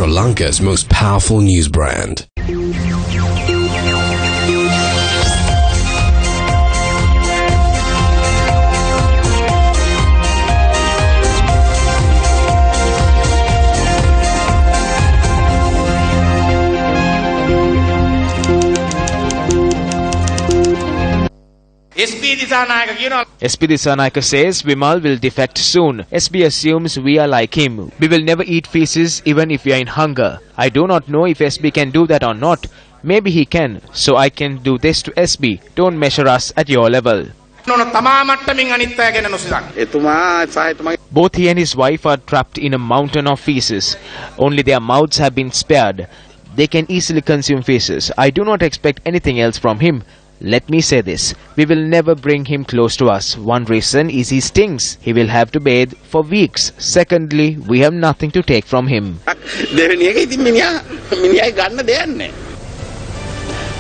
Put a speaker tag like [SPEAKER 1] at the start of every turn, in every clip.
[SPEAKER 1] Sri Lanka's most powerful news brand.
[SPEAKER 2] SP Disanayaka says Vimal will defect soon. SB assumes we are like him. We will never eat feces even if we are in hunger. I do not know if SB can do that or not. Maybe he can. So I can do this to SB. Don't measure us at your level. Both he and his wife are trapped in a mountain of feces. Only their mouths have been spared. They can easily consume feces. I do not expect anything else from him. Let me say this, we will never bring him close to us. One reason is he stinks. He will have to bathe for weeks. Secondly, we have nothing to take from him.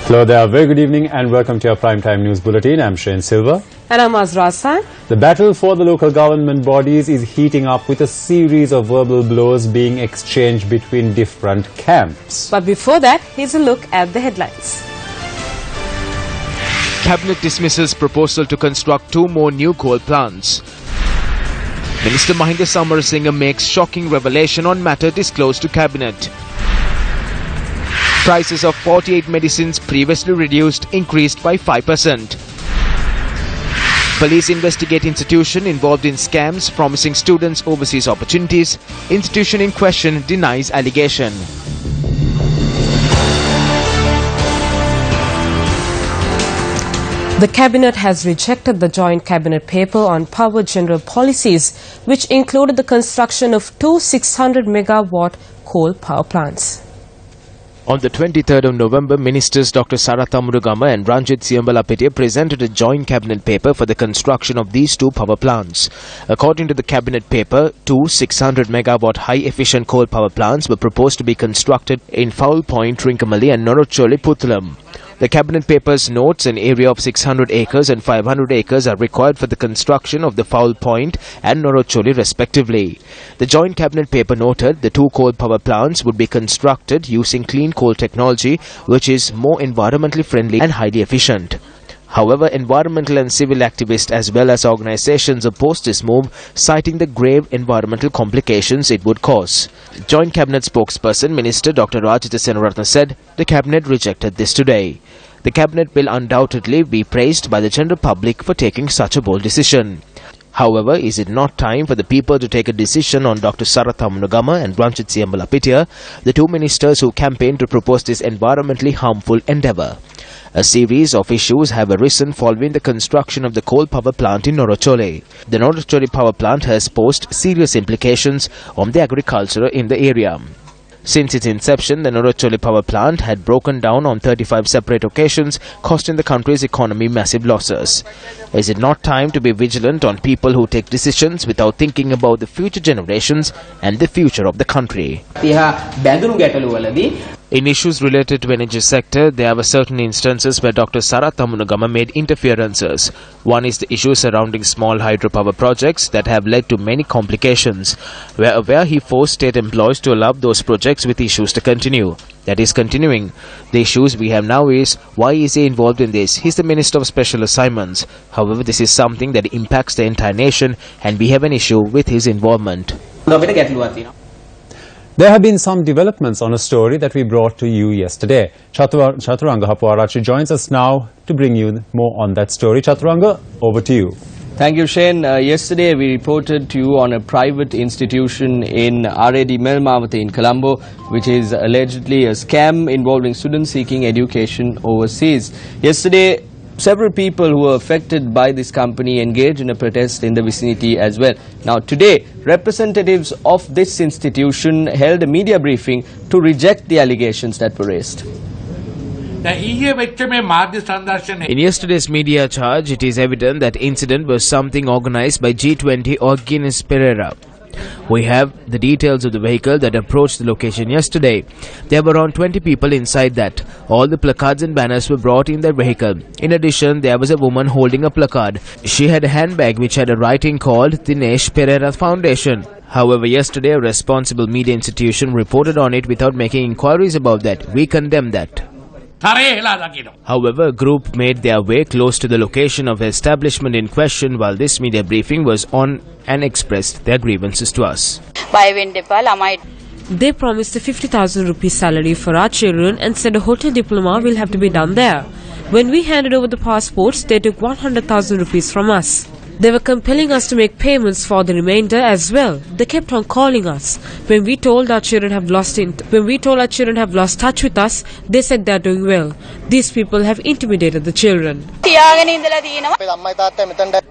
[SPEAKER 3] Hello there, very good evening and welcome to your Primetime News Bulletin. I'm Shane Silva.
[SPEAKER 4] And I'm Azra Hassan.
[SPEAKER 3] The battle for the local government bodies is heating up with a series of verbal blows being exchanged between different camps.
[SPEAKER 4] But before that, here's a look at the headlines.
[SPEAKER 2] Cabinet dismisses proposal to construct 2 more new coal plants. Minister Mahinda Samarasinghe makes shocking revelation on matter disclosed to Cabinet. Prices of 48 medicines previously reduced increased by 5%. Police investigate institution involved in scams promising students overseas opportunities. Institution in question denies allegation.
[SPEAKER 4] The Cabinet has rejected the joint Cabinet paper on power general policies, which included the construction of 2 600-megawatt coal power plants.
[SPEAKER 2] On the 23rd of November, Ministers Dr. Saratha Murugama and Ranjit Siyambalapitiya presented a joint Cabinet paper for the construction of these 2 power plants. According to the Cabinet paper, 2 600-megawatt high-efficient coal power plants were proposed to be constructed in Foul Point, Trincomalee and Norocholi, Puttalam. The Cabinet papers notes an area of 600 acres and 500 acres are required for the construction of the Foul Point and Norocholi respectively. The joint Cabinet paper noted the 2 coal power plants would be constructed using clean coal technology, which is more environmentally friendly and highly efficient. However, environmental and civil activists as well as organizations opposed this move, citing the grave environmental complications it would cause. Joint Cabinet spokesperson Minister Dr. Rajitha Senaratne said the Cabinet rejected this today. The Cabinet will undoubtedly be praised by the general public for taking such a bold decision. However, is it not time for the people to take a decision on Dr. Saratha Murugama and Ranjit Siyambalapitiya, the 2 ministers who campaigned to propose this environmentally harmful endeavour? A series of issues have arisen following the construction of the coal power plant in Norocholi. The Norocholi power plant has posed serious implications on the agriculture in the area. Since its inception, the Norocholi power plant had broken down on 35 separate occasions, costing the country's economy massive losses. Is it not time to be vigilant on people who take decisions without thinking about the future generations and the future of the country? In issues related to energy sector, there were certain instances where Dr. Saratha Murugama made interferences. One is the issue surrounding small hydropower projects that have led to many complications. Where he forced state employees to allow those projects with issues to continue. That is continuing. The issues we have now is, why is he involved in this? He's the Minister of Special Assignments. However, this is something that impacts the entire nation and we have an issue with his involvement.
[SPEAKER 3] There have been some developments on a story that we brought to you yesterday. Chaturanga Hapuarachi joins us now to bring you more on that story. Chaturanga, over to you.
[SPEAKER 5] Thank you, Shane. Yesterday we reported to you on a private institution in RAD Melmavati in Colombo, which is allegedly a scam involving students seeking education overseas. Yesterday, several people who were affected by this company engaged in a protest in the vicinity as well. Now today, representatives of this institution held a media briefing to reject the allegations that were raised.
[SPEAKER 2] In yesterday's media charge, it is evident that incident was something organized by G20 or Guinness Pereira. We have the details of the vehicle that approached the location yesterday. There were around 20 people inside that. All the placards and banners were brought in their vehicle. In addition, there was a woman holding a placard. She had a handbag which had a writing called Dinesh Pereira Foundation. However, yesterday a responsible media institution reported on it without making inquiries about that. We condemn that. However, a group made their way close to the location of the establishment in question while this media briefing was on and expressed their grievances to us.
[SPEAKER 4] They promised a 50,000 rupees salary for our children and said a hotel diploma will have to be done there. When we handed over the passports, they took 100,000 rupees from us. They were compelling us to make payments for the remainder as well. They kept on calling us. When we told our children have lost touch with us, they said they are doing well. These people have intimidated the children.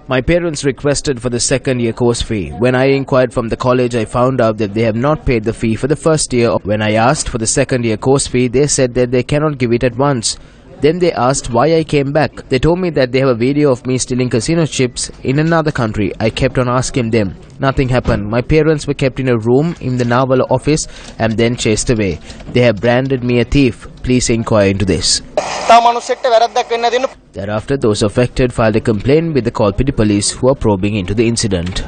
[SPEAKER 2] My parents requested for the second year course fee. When I inquired from the college, I found out that they have not paid the fee for the first year. When I asked for the second year course fee, they said that they cannot give it at once. Then they asked why I came back. They told me that they have a video of me stealing casino chips in another country. I kept on asking them. Nothing happened. My parents were kept in a room in the Navala office and then chased away. They have branded me a thief. Please inquire into this. Thereafter, those affected filed a complaint with the Kolpiti police who are probing into the incident.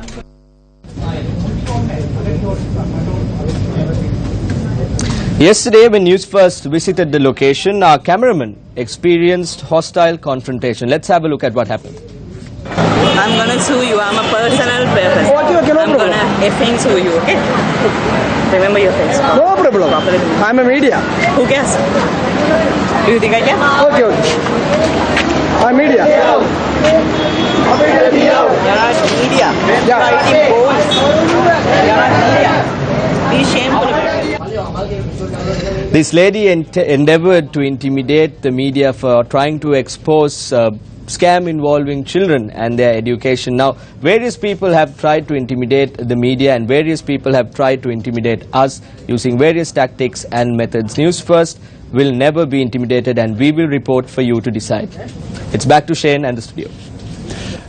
[SPEAKER 5] Yesterday, when Newsfirst visited the location, our cameraman experienced hostile confrontation. Let's have a look at what happened.
[SPEAKER 6] I'm gonna sue you. I'm a personal person. Okay, I'm gonna effing sue you, okay? Remember your face.
[SPEAKER 7] No problem. I'm a media.
[SPEAKER 6] Who cares? Do you think I care?
[SPEAKER 7] Okay. I'm media.
[SPEAKER 6] You're not media. You're writing posts. You're not media. Be shameful.
[SPEAKER 5] This lady endeavored to intimidate the media for trying to expose scam involving children and their education. Now, various people have tried to intimidate the media and various people have tried to intimidate us using various tactics and methods. News First will never be intimidated and we will report for you to decide. It's back to Shane and the studio.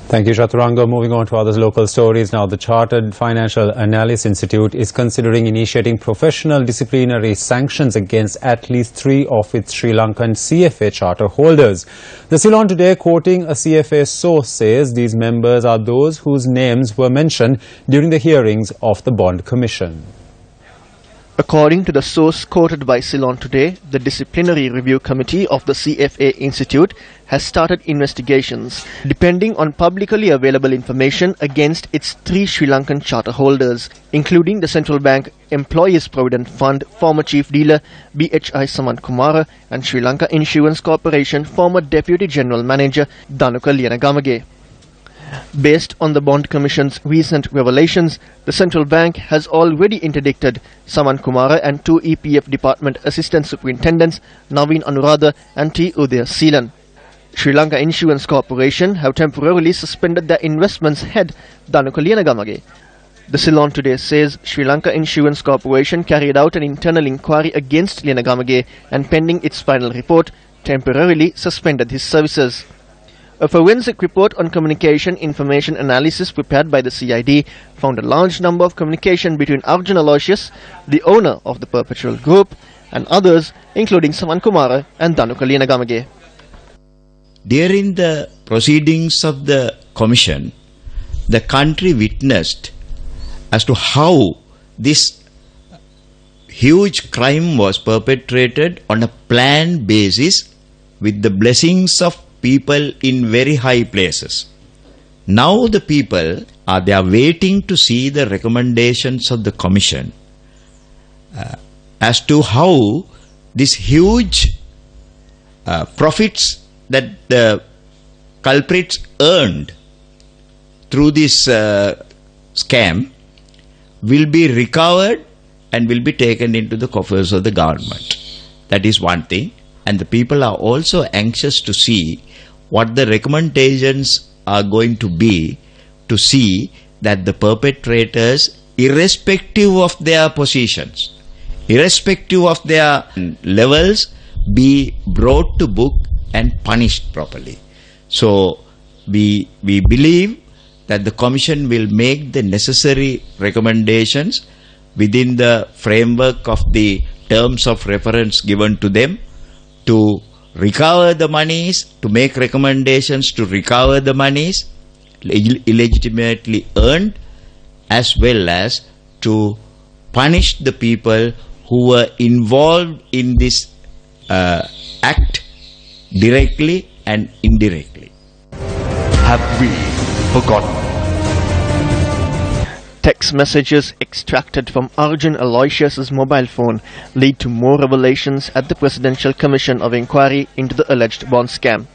[SPEAKER 3] Thank you, Chaturanga. Moving on to other local stories now. The Chartered Financial Analysis Institute is considering initiating professional disciplinary sanctions against at least 3 of its Sri Lankan CFA charter holders. The Ceylon Today, quoting a CFA source, says these members are those whose names were mentioned during the hearings of the Bond Commission.
[SPEAKER 8] According to the source quoted by Ceylon Today, the Disciplinary Review Committee of the CFA Institute has started investigations depending on publicly available information against its 3 Sri Lankan charter holders, including the Central Bank Employees Provident Fund former Chief Dealer BHI Saman Kumara and Sri Lanka Insurance Corporation former Deputy General Manager Danuka Lienagamage. Based on the Bond Commission's recent revelations, the Central Bank has already interdicted Saman Kumara and 2 EPF Department Assistant Superintendents Naveen Anuradha and T. Udaya Seelan. Sri Lanka Insurance Corporation have temporarily suspended their investments head Danuka Lienagamage. The Ceylon Today says Sri Lanka Insurance Corporation carried out an internal inquiry against Lienagamage and pending its final report, temporarily suspended his services. A forensic report on communication information analysis prepared by the CID found a large number of communication between Arjun Aloysius, the owner of the Perpetual Group, and others, including Saman Kumara and Danuka Lienagamage.
[SPEAKER 9] During the proceedings of the Commission, the country witnessed as to how this huge crime was perpetrated on a planned basis with the blessings of people in very high places. Now the people they are waiting to see the recommendations of the Commission as to how this huge profits that the culprits earned through this scam will be recovered and will be taken into the coffers of the government. That is one thing. And the people are also anxious to see what the recommendations are going to be, to see that the perpetrators, irrespective of their positions, irrespective of their levels, be brought to book and punished properly. So we believe that the Commission will make the necessary recommendations within the framework of the terms of reference given to them to recover the monies, to make recommendations to recover the monies illegitimately earned, as well as to punish the people who were involved in this act directly and indirectly.
[SPEAKER 8] Have we forgotten? Text messages extracted from Arjun Aloysius's mobile phone lead to more revelations at the Presidential Commission of Inquiry into the alleged bond scam.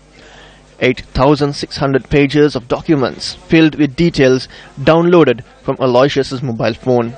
[SPEAKER 8] 8,600 pages of documents filled with details downloaded from Aloysius's mobile phone.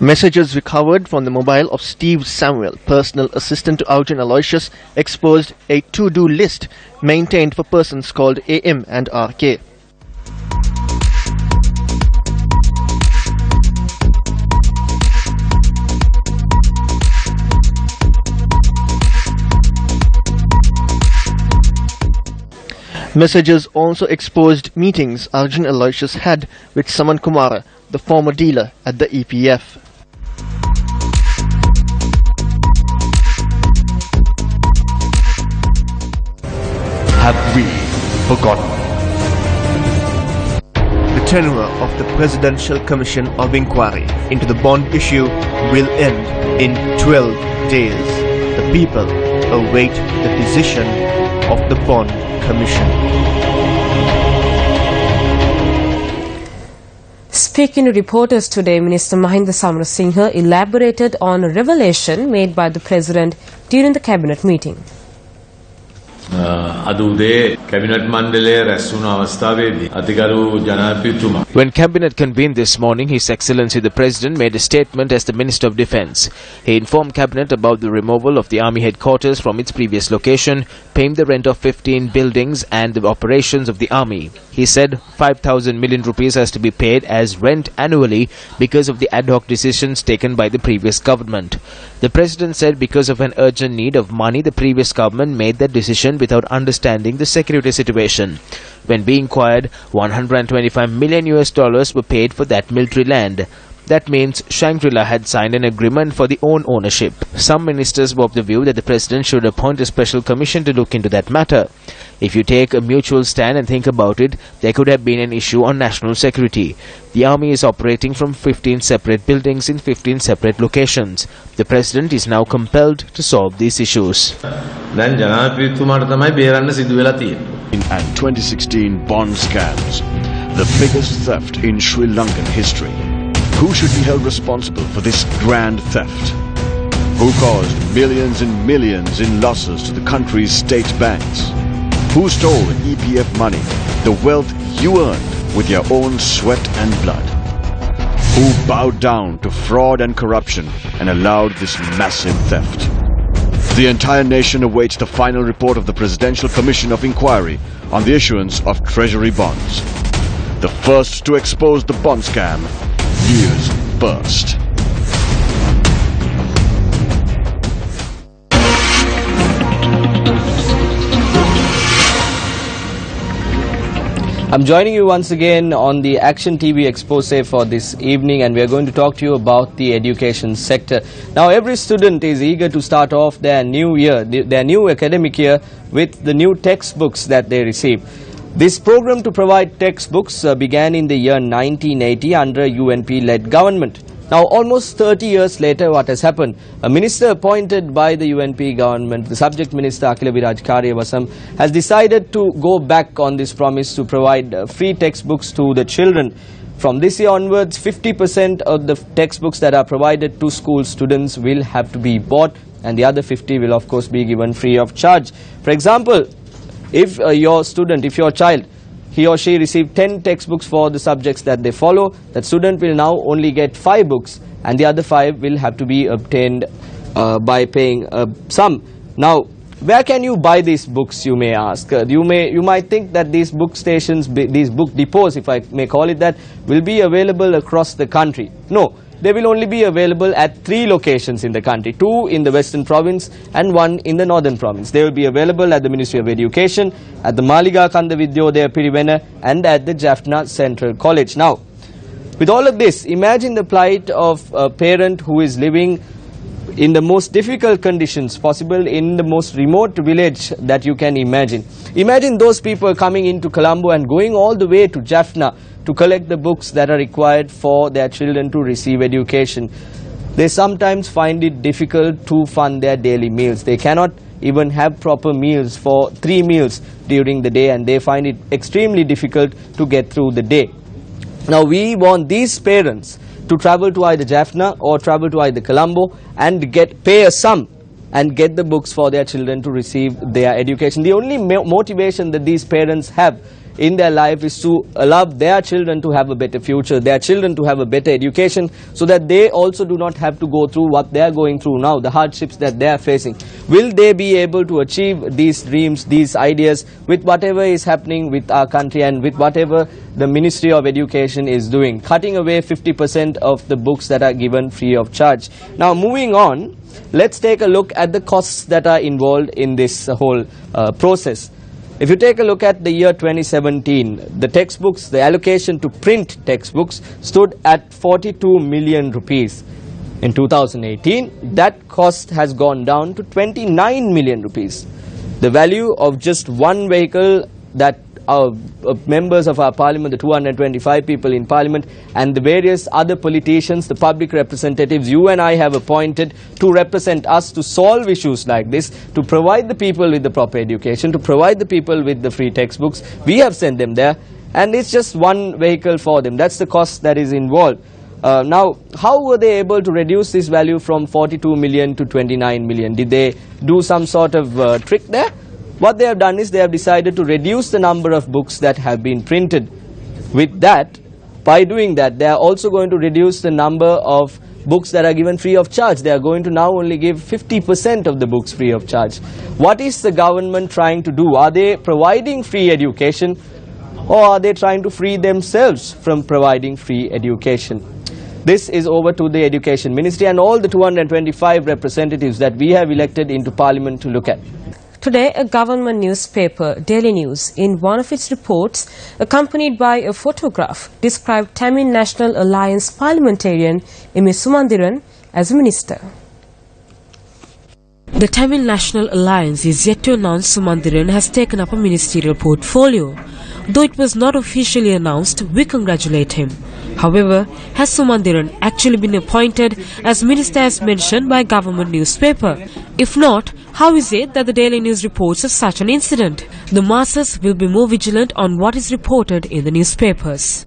[SPEAKER 8] Messages recovered from the mobile of Steve Samuel, personal assistant to Arjun Aloysius, exposed a to-do list maintained for persons called AM and RK. Messages also exposed meetings Arjun Aloysius had with Saman Kumara, the former dealer at the EPF. Have we forgotten? The tenure of the Presidential Commission of Inquiry into the bond issue will end in 12 days. The people await the decision of the Bond Commission.
[SPEAKER 4] Speaking to reporters today, Minister Mahinda Samarasinghe elaborated on a revelation made by the President during the Cabinet meeting.
[SPEAKER 2] When Cabinet convened this morning, His Excellency the President made a statement as the Minister of Defence. He informed Cabinet about the removal of the Army headquarters from its previous location, paying the rent of 15 buildings and the operations of the Army. He said 5,000 million rupees has to be paid as rent annually because of the ad hoc decisions taken by the previous government. The President said because of an urgent need of money, the previous government made that decision without understanding the security situation. When being inquired, $125 million were paid for that military land. That means Shangri-La had signed an agreement for the own ownership. Some ministers were of the view that the President should appoint a special commission to look into that matter. If you take a mutual stand and think about it, there could have been an issue on national security. The Army is operating from 15 separate buildings in 15 separate locations. The President is now compelled to solve these issues.
[SPEAKER 10] And 2016 bond scams, the biggest theft in Sri Lankan history. Who should be held responsible for this grand theft? Who caused millions and millions in losses to the country's state banks? Who stole EPF money, the wealth you earned with your own sweat and blood? Who bowed down to fraud and corruption and allowed this massive theft? The entire nation awaits the final report of the Presidential Commission of Inquiry on the issuance of Treasury bonds. The first to expose the bond scam, news first.
[SPEAKER 5] I'm joining you once again on the Action TV expose for this evening, and we are going to talk to you about the education sector. Now, every student is eager to start off their new year, their new academic year, with the new textbooks that they receive. This program to provide textbooks began in the year 1980 under a UNP-led government. Now, almost 30 years later, what has happened? A minister appointed by the UNP government, the subject minister Akhila Viraj Karyavasam, has decided to go back on this promise to provide free textbooks to the children. From this year onwards, 50% of the textbooks that are provided to school students will have to be bought, and the other 50 will of course be given free of charge. For example, if your child, he or she received 10 textbooks for the subjects that they follow, that student will now only get 5 books, and the other 5 will have to be obtained by paying a sum. Now, where can you buy these books, you may ask? You might think that these book stations, these book depots, if I may call it that, will be available across the country. No, they will only be available at 3 locations in the country, 2 in the Western Province and 1 in the Northern Province. They will be available at the Ministry of Education, at the Maliga Kanda Vidyodaya Pirivena and at the Jaffna Central College. Now, with all of this, imagine the plight of a parent who is living in the most difficult conditions possible in the most remote village that you can imagine. Imagine those people coming into Colombo and going all the way to Jaffna to collect the books that are required for their children to receive education. They sometimes find it difficult to fund their daily meals. They cannot even have proper meals for 3 meals during the day, and they find it extremely difficult to get through the day. Now we want these parents to travel to either Jaffna or travel to either Colombo and pay a sum and get the books for their children to receive their education. The only motivation that these parents have in their life is to allow their children to have a better future, their children to have a better education, so that they also do not have to go through what they are going through now, the hardships that they are facing. Will they be able to achieve these dreams, these ideas, with whatever is happening with our country and with whatever the Ministry of Education is doing, cutting away 50% of the books that are given free of charge? Now moving on, let's take a look at the costs that are involved in this whole process. If you take a look at the year 2017, the textbooks, the allocation to print textbooks stood at 42 million rupees. In 2018, that cost has gone down to 29 million rupees. The value of just one vehicle that our members of our parliament, the 225 people in parliament, and the various other politicians, the public representatives you and I have appointed to represent us to solve issues like this, to provide the people with the proper education, to provide the people with the free textbooks. We have sent them there, and it's just one vehicle for them. That's the cost that is involved. Now, how were they able to reduce this value from 42 million to 29 million? Did they do some sort of trick there? What they have done is they have decided to reduce the number of books that have been printed. With that, by doing that, they are also going to reduce the number of books that are given free of charge. They are going to now only give 50% of the books free of charge. What is the government trying to do? Are they providing free education, or are they trying to free themselves from providing free education? This is over to the Education Ministry and all the 225 representatives that we have elected into Parliament to look at.
[SPEAKER 4] Today, a government newspaper, Daily News, in one of its reports, accompanied by a photograph, described Tamil National Alliance parliamentarian M.A. Sumandiran as a minister. The Tamil National Alliance is yet to announce Sumandiran has taken up a ministerial portfolio. Though it was not officially announced, we congratulate him. However, has Sumandiran actually been appointed as minister as mentioned by a government newspaper? If not, how is it that the Daily News reports of such an incident? The masses will be more vigilant on what is reported in the newspapers.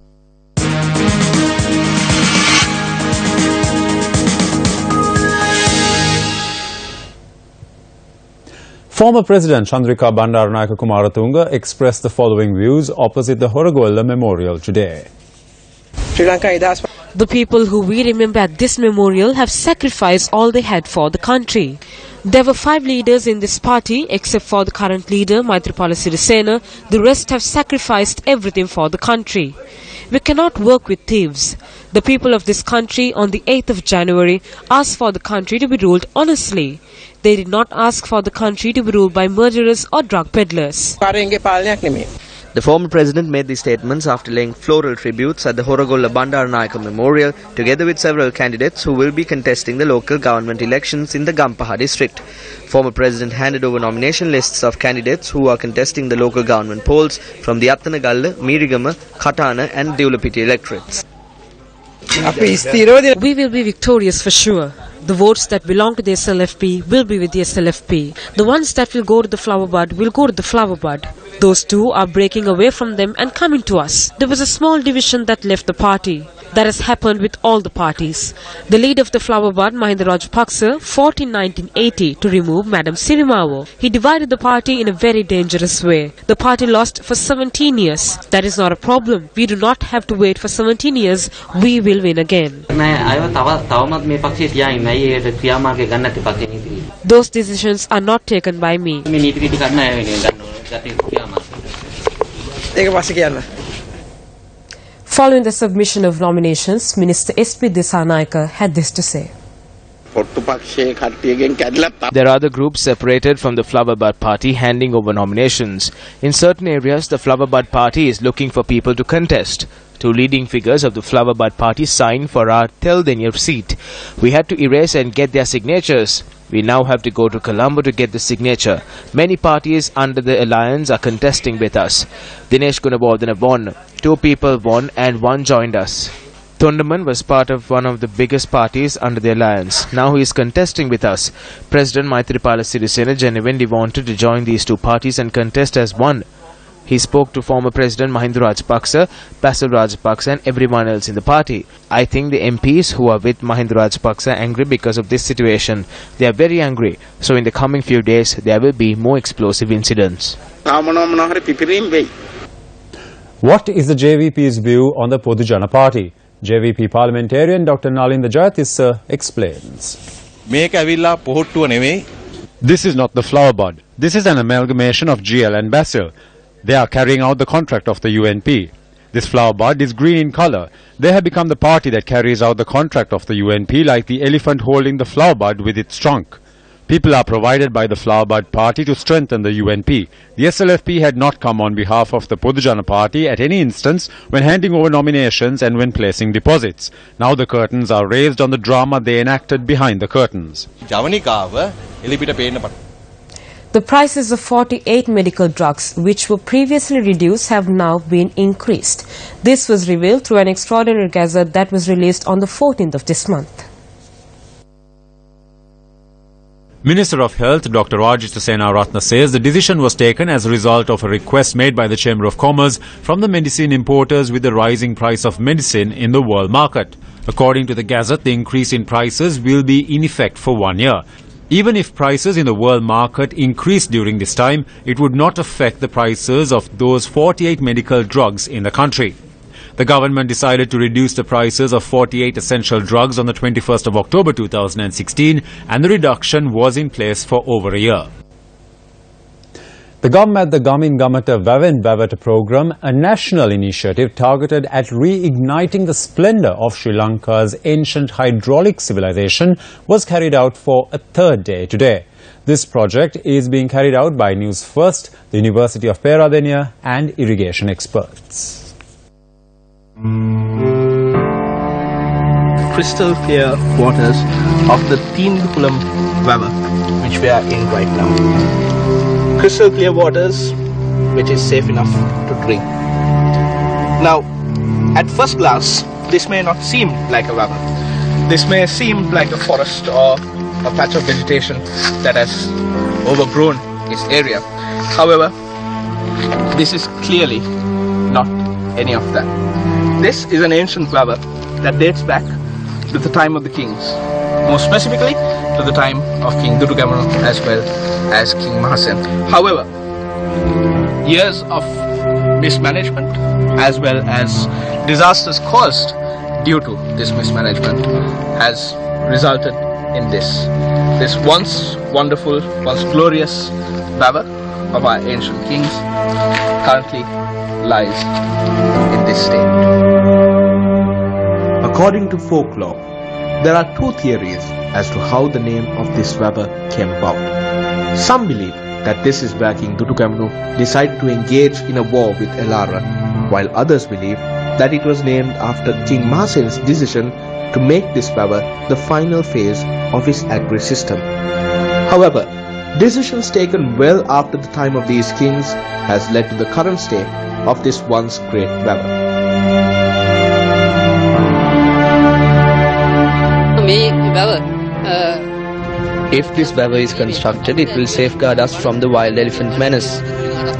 [SPEAKER 3] Former President Chandrika Bandaranaike Kumaratunga expressed the following views opposite the Horagolla Memorial today.
[SPEAKER 4] The people who we remember at this memorial have sacrificed all they had for the country. There were 5 leaders in this party, except for the current leader, Maithripala Sirisena. The rest have sacrificed everything for the country. We cannot work with thieves. The people of this country on the 8th of January asked for the country to be ruled honestly. They did not ask for the country to be ruled by murderers or drug peddlers.
[SPEAKER 5] The former president made these statements after laying floral tributes at the Horagolla Bandaranaike Memorial, together with several candidates who will be contesting the local government elections in the Gampaha district. Former president handed over nomination lists of candidates who are contesting the local government polls from the Attanagalla, Mirigama, Katana and Dewlapiti electorates.
[SPEAKER 4] We will be victorious for sure. The votes that belong to the SLFP will be with the SLFP. The ones that will go to the flower bud will go to the flower bud. Those two are breaking away from them and coming to us. There was a small division that left the party. That has happened with all the parties. The leader of the flower bud, Mahinda Rajapaksa, fought in 1980 to remove Madam Sirimawo. He divided the party in a very dangerous way. The party lost for 17 years. That is not a problem. We do not have to wait for 17 years. We will win again. Those decisions are not taken by me. Following the submission of nominations, Minister S.P. Disanayake had this to say.
[SPEAKER 2] There are other groups separated from the Flower Bud Party handing over nominations. In certain areas, the Flower Bud Party is looking for people to contest. Two leading figures of the Flower Bud Party signed for our Teldenir seat. We had to erase and get their signatures. We now have to go to Colombo to get the signature. Many parties under the alliance are contesting with us. Dinesh Gunabodhana won. 2 people won and 1 joined us. Thunderman was part of one of the biggest parties under the alliance. Now he is contesting with us. President Maithripala Sirisena genuinely wanted to join these 2 parties and contest as one. He spoke to former President Mahinda Rajapaksa, Basil Rajapaksa and everyone else in the party. I think the MPs who are with Mahinda Rajapaksa are angry because of this situation. They are very angry. So in the coming few days, there will be more explosive incidents.
[SPEAKER 3] What is the JVP's view on the Podujana Party? JVP parliamentarian Dr. Nalinda Jayatissa explains.
[SPEAKER 11] This is not the Flower Bud. This is an amalgamation of GL and Basil. They are carrying out the contract of the UNP. This Flower Bud is green in color. They have become the party that carries out the contract of the UNP, like the elephant holding the flower bud with its trunk. People are provided by the Flower Bud Party to strengthen the UNP. The SLFP had not come on behalf of the Podujana Party at any instance when handing over nominations and when placing deposits. Now the curtains are raised on the drama they enacted behind the curtains.
[SPEAKER 4] The prices of 48 medical drugs, which were previously reduced, have now been increased. This was revealed through an extraordinary gazette that was released on the 14th of this month.
[SPEAKER 3] Minister of Health Dr. Rajitha Senaratne says the decision was taken as a result of a request made by the Chamber of Commerce from the medicine importers with the rising price of medicine in the world market. According to the Gazette, the increase in prices will be in effect for 1 year. Even if prices in the world market increase during this time, it would not affect the prices of those 48 medical drugs in the country. The government decided to reduce the prices of 48 essential drugs on the 21st of October 2016, and the reduction was in place for over a year. The Gamin Gamata Vaven Vavata program, a national initiative targeted at reigniting the splendor of Sri Lanka's ancient hydraulic civilization, was carried out for a 3rd day today. This project is being carried out by Newsfirst, the University of Peradeniya and irrigation experts.
[SPEAKER 12] Crystal clear waters of the Teendukulam River, which we are in right now. Crystal clear waters which is safe enough to drink. Now, at first glance, this may not seem like a river. This may seem like a forest or a patch of vegetation that has overgrown its area. However, this is clearly not any of that. This is an ancient river that dates back to the time of the kings, more specifically to the time of King Dutugamanu as well as King Mahasen. However, years of mismanagement as well as disasters caused due to this mismanagement has resulted in this once wonderful, once glorious river of our ancient kings currently lies in this state. According to folklore, there are 2 theories as to how the name of this river came about. Some believe that this is where King Dutugamanu decided to engage in a war with Elara, while others believe that it was named after King Mahasen's decision to make this river the final phase of his agri system. However, decisions taken well after the time of these kings has led to the current state of this once great river. If this river is constructed, it will safeguard us from the wild elephant menace.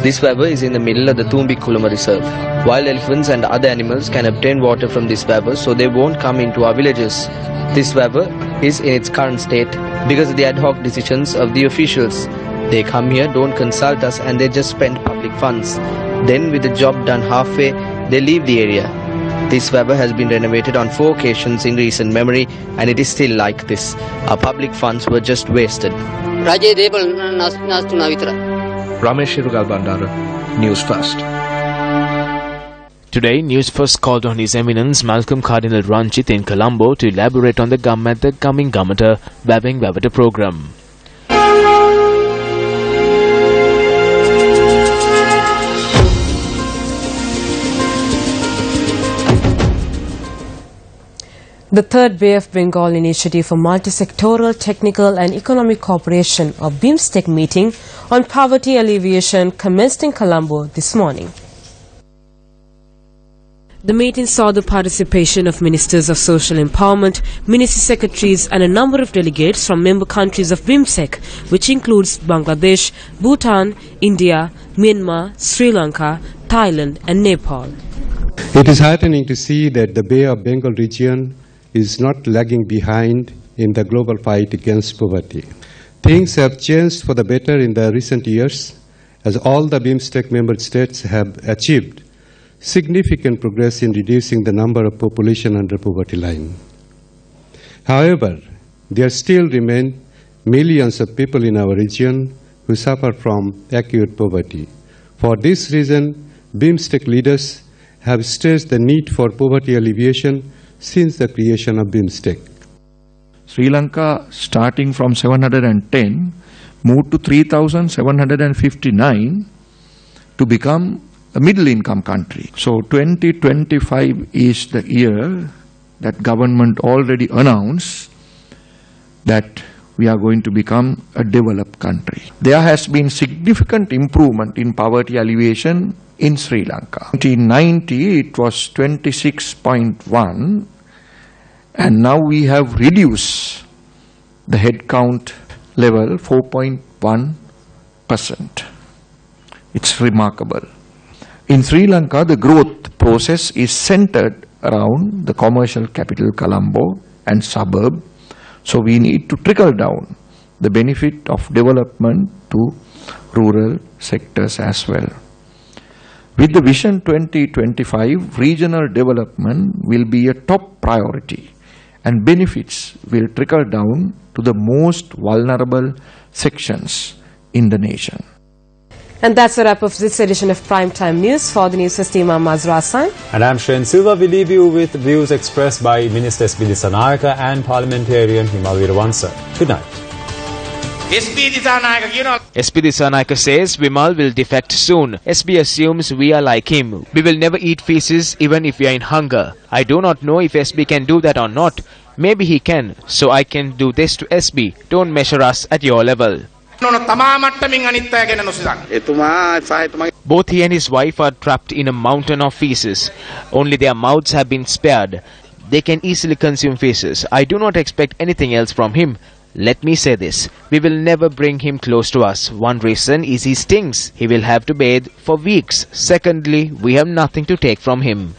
[SPEAKER 12] This river is in the middle of the Tumbikulama Reserve. Wild elephants and other animals can obtain water from this river, so they won't come into our villages. This river is in its current state because of the ad hoc decisions of the officials. They come here, don't consult us, and they just spend public funds. Then with the job done halfway, they leave the area. This river has been renovated on 4 occasions in recent memory, and it is still like this. Our public funds were just wasted. Ramesh Shirugal Bandara, News First.
[SPEAKER 2] Today, Newsfirst called on His Eminence Malcolm Cardinal Ranjit in Colombo to elaborate on the coming Gammata Vaving Vavata program.
[SPEAKER 4] The third Bay of Bengal initiative for multi-sectoral, technical and economic cooperation or BIMSTEC meeting on poverty alleviation commenced in Colombo this morning. The meeting saw the participation of Ministers of Social Empowerment, Ministry Secretaries and a number of delegates from member countries of BIMSTEC, which includes Bangladesh, Bhutan, India, Myanmar, Sri Lanka, Thailand and Nepal.
[SPEAKER 13] It is heartening to see that the Bay of Bengal region is not lagging behind in the global fight against poverty. Things have changed for the better in the recent years, as all the BIMSTEC member states have achieved significant progress in reducing the number of population under poverty line. However, there still remain millions of people in our region who suffer from acute poverty. For this reason, BIMSTEC leaders have stressed the need for poverty alleviation since the creation of BIMSTEC.
[SPEAKER 14] Sri Lanka, starting from 710, moved to 3,759 to become a middle income country. So 2025 is the year that government already announced that we are going to become a developed country. There has been significant improvement in poverty alleviation in Sri Lanka. In 1990 it was 26.1 and now we have reduced the head count level 4.1%. It's remarkable. In Sri Lanka, the growth process is centered around the commercial capital Colombo and suburb. So we need to trickle down the benefit of development to rural sectors as well. With the Vision 2025, regional development will be a top priority and benefits will trickle down to the most vulnerable sections in the nation.
[SPEAKER 4] And that's a wrap of this edition of Primetime News. For the Newsfirst team, I'm Mazra Hassan.
[SPEAKER 3] And I'm Shane Silva. We leave you with views expressed by Minister S.B. Disanayake and Parliamentarian Himal Weerawansa. Good night.
[SPEAKER 2] S.B. Disanayake says Vimal will defect soon. S.B. assumes we are like him. We will never eat feces even if we are in hunger. I do not know if S.B. can do that or not. Maybe he can. So I can do this to S.B. Don't measure us at your level. Both he and his wife are trapped in a mountain of feces. Only their mouths have been spared. They can easily consume feces. I do not expect anything else from him. Let me say this. We will never bring him close to us. One reason is he stinks. He will have to bathe for weeks. Secondly, we have nothing to take from him.